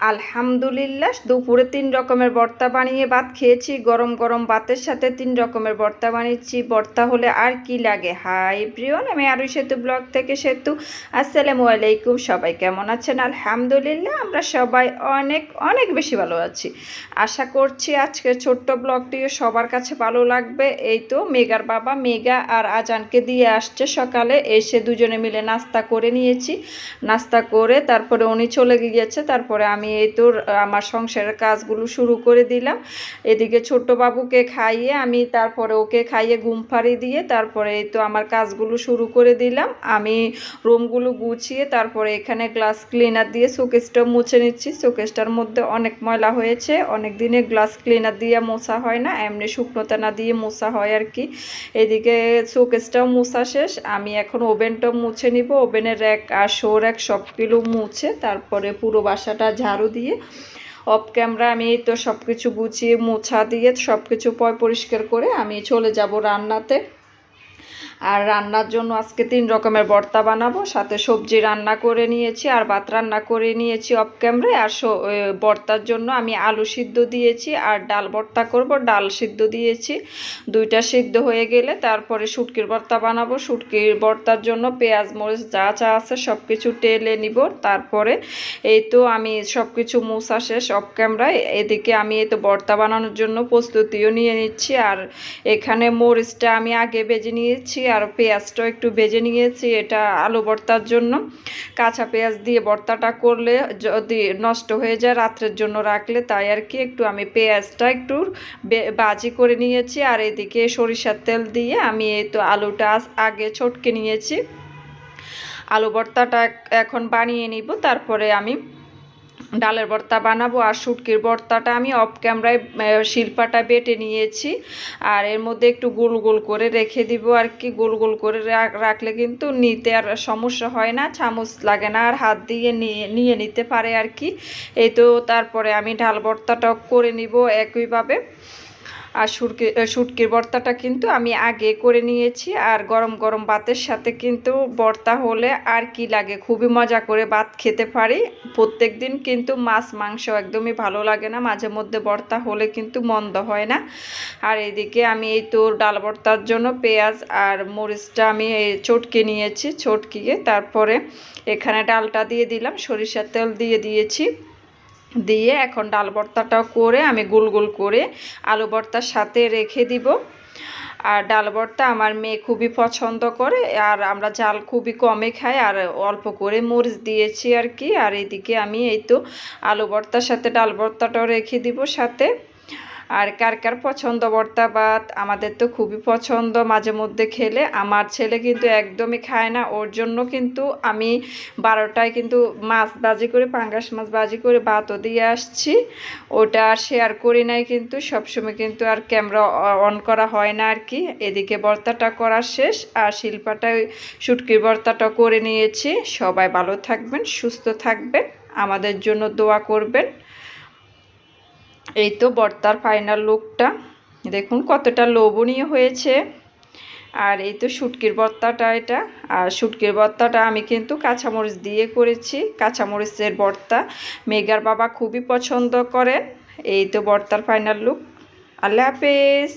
আলহামদুলিল্লাহ দুপুরে ৩ রকমের ভর্তা বানিয়ে ভাত খেয়েছি। গরম গরম ভাতের সাথে ৩ রকমের ভর্তা বানিয়েছি। ভর্তা হলে আর কি লাগে। হাই এভরিওয়ান, আমি আরু সেতু ব্লগ থেকে সেতু। আসসালামু আলাইকুম, সবাই কেমন আছেন? আলহামদুলিল্লাহ আমরা সবাই অনেক অনেক বেশি ভালো আছি। আশা করছি আজকের ছোট্ট ব্লগটিও সবার কাছে ভালো লাগবে। এই তো মেগার বাবা মেগা আর আজানকে দিয়ে আসছে সকালে, এসে দুজনে মিলে নাস্তা করে নিয়েছি। নাস্তা করে তারপরে উনি চলে গিয়েছে। তারপরে আমি এই তো আমার সংসারের কাজগুলো শুরু করে দিলাম। এদিকে ছোট্ট বাবুকে খাইয়ে আমি তারপরে ওকে খাইয়ে ঘুম পাড়িয়ে দিয়ে তারপরে এই তো আমার কাজগুলো শুরু করে দিলাম। আমি রুমগুলো গুছিয়ে তারপরে এখানে গ্লাস ক্লিনার দিয়ে শোকেসটা মুছে নিচ্ছি। শোকেসটার মধ্যে অনেক ময়লা হয়েছে, অনেক দিনে গ্লাস ক্লিনার দিয়ে মোছা হয় না, এমনি শুকনোতে না দিয়ে মোছা হয় আর কি। এদিকে শোকেসটাও মোছা শেষ। আমি এখন ওভেনটাও মুছে নিব। ওভেনের র্যাক আর শো র্যাক সবগুলো মুছে তারপরে পুরো বাসাটা ঝাড়ু দিয়ে অফ ক্যামেরা আমি তো সব কিছু গুছিয়ে মোছা দিয়ে সব কিছু পরিষ্কার করে আমি চলে যাব রান্নাতে। আর রান্নার জন্য আজকে 3 রকমের ভর্তা বানাবো, সাথে সবজি রান্না করে নিয়েছি আর ভাত রান্না করে নিয়েছি অফ ক্যামেরায়। আর ভর্তার জন্য আমি আলু সিদ্ধ দিয়েছি আর ডাল ভর্তা করব, ডাল সিদ্ধ দিয়েছি। দুইটা সিদ্ধ হয়ে গেলে তারপরে শুটকির ভর্তা বানাবো। শুটকির ভর্তার জন্য পেঁয়াজ মরিচ যা যা আছে সব কিছু টেলে নিব। তারপরে এই তো আমি সব কিছু মোছা শেষ অফ ক্যামেরায়। এদিকে আমি এই তো ভর্তা বানানোর জন্য প্রস্তুতিও নিয়ে নিচ্ছি। আর এখানে মরিচটা আমি আগে ভেজে নিয়েছি আর পেঁয়াজটাও একটু ভেজে নিয়েছি, এটা আলু ভর্তার জন্য। কাঁচা পেঁয়াজ দিয়ে ভর্তাটা করলে যদি নষ্ট হয়ে যায় রাত্রের জন্য রাখলে, তাই আর কি একটু আমি পেঁয়াজটা একটু ভাজি করে নিয়েছি। আর এদিকে সরিষার তেল দিয়ে আমি এই তো আলুটা আগে চটকে নিয়েছি। আলু ভর্তাটা এখন বানিয়ে নিব, তারপরে আমি ডালের ভর্তা বানাবো। আর শুটকির ভর্তাটা আমি অফ ক্যামেরায় শিলপাটা বেটে নিয়েছি। আর এর মধ্যে একটু গোল গোল করে রেখে দিব আর কি। গোল গোল করে রাখলে কিন্তু নিতে আর সমস্যা হয় না, চামচ লাগে না, আর হাত দিয়ে নিয়ে নিতে পারে আর কি। এই তো তারপরে আমি ডাল ভর্তাটাও করে নিব একইভাবে। আর শুটকির ভর্তাটা কিন্তু আমি আগে করে নিয়েছি। আর গরম গরম ভাতের সাথে কিন্তু ভর্তা হলে আর কি লাগে, খুবই মজা করে ভাত খেতে পারি। প্রত্যেক দিন কিন্তু মাছ মাংস একদমই ভালো লাগে না, মাঝে মধ্যে ভর্তা হলে কিন্তু মন্দ হয় না। আর এদিকে আমি এই তো ডাল ভর্তার জন্য পেঁয়াজ আর মরিচটা আমি চটকে নিয়েছি, চটকিয়ে তারপরে এখানে ডালটা দিয়ে দিলাম, সরিষার তেল দিয়ে দিয়েছি। দিয়ে এখন ডাল ভর্তাটাও করে আমি গোল গোল করে আলু ভর্তার সাথে রেখে দিব। আর ডাল ভর্তা আমার মেয়ে খুবই পছন্দ করে, আর আমরা ঝাল খুবই কমে খাই, আর অল্প করে মরিচ দিয়েছি আর কি। আর এদিকে আমি এই তো আলু ভর্তার সাথে ডাল ভর্তাটাও রেখে দিব সাথে। আর কার কার পছন্দ ভর্তা ভাত, আমাদের তো খুবই পছন্দ মাঝে মধ্যে খেলে। আমার ছেলে কিন্তু একদমই খায় না, ওর জন্য কিন্তু আমি 12টায় কিন্তু মাছ ভাজি করে, পাঙ্গাস মাছ ভাজি করে ভাতও দিয়ে আসছি। ওটা আর শেয়ার করি নাই, কিন্তু সবসময় কিন্তু আর ক্যামেরা অন করা হয় না আর কি। এদিকে ভর্তাটা করা শেষ আর শিল্পাটায় শুটকির ভর্তাটা করে নিয়েছি। সবাই ভালো থাকবেন, সুস্থ থাকবেন, আমাদের জন্য দোয়া করবেন। এই তো ভর্তার ফাইনাল লুকটা দেখুন কতটা লোভনীয় হয়েছে। আর এই তো শুটকির ভর্তাটা এটা। আর শুটকির ভর্তাটা আমি কিন্তু কাঁচামরিচ দিয়ে করেছি, কাঁচামরিচের ভর্তা মেগার বাবা খুবই পছন্দ করেন। এই তো ভর্তার ফাইনাল লুক। আল্লাহ হাফেজ।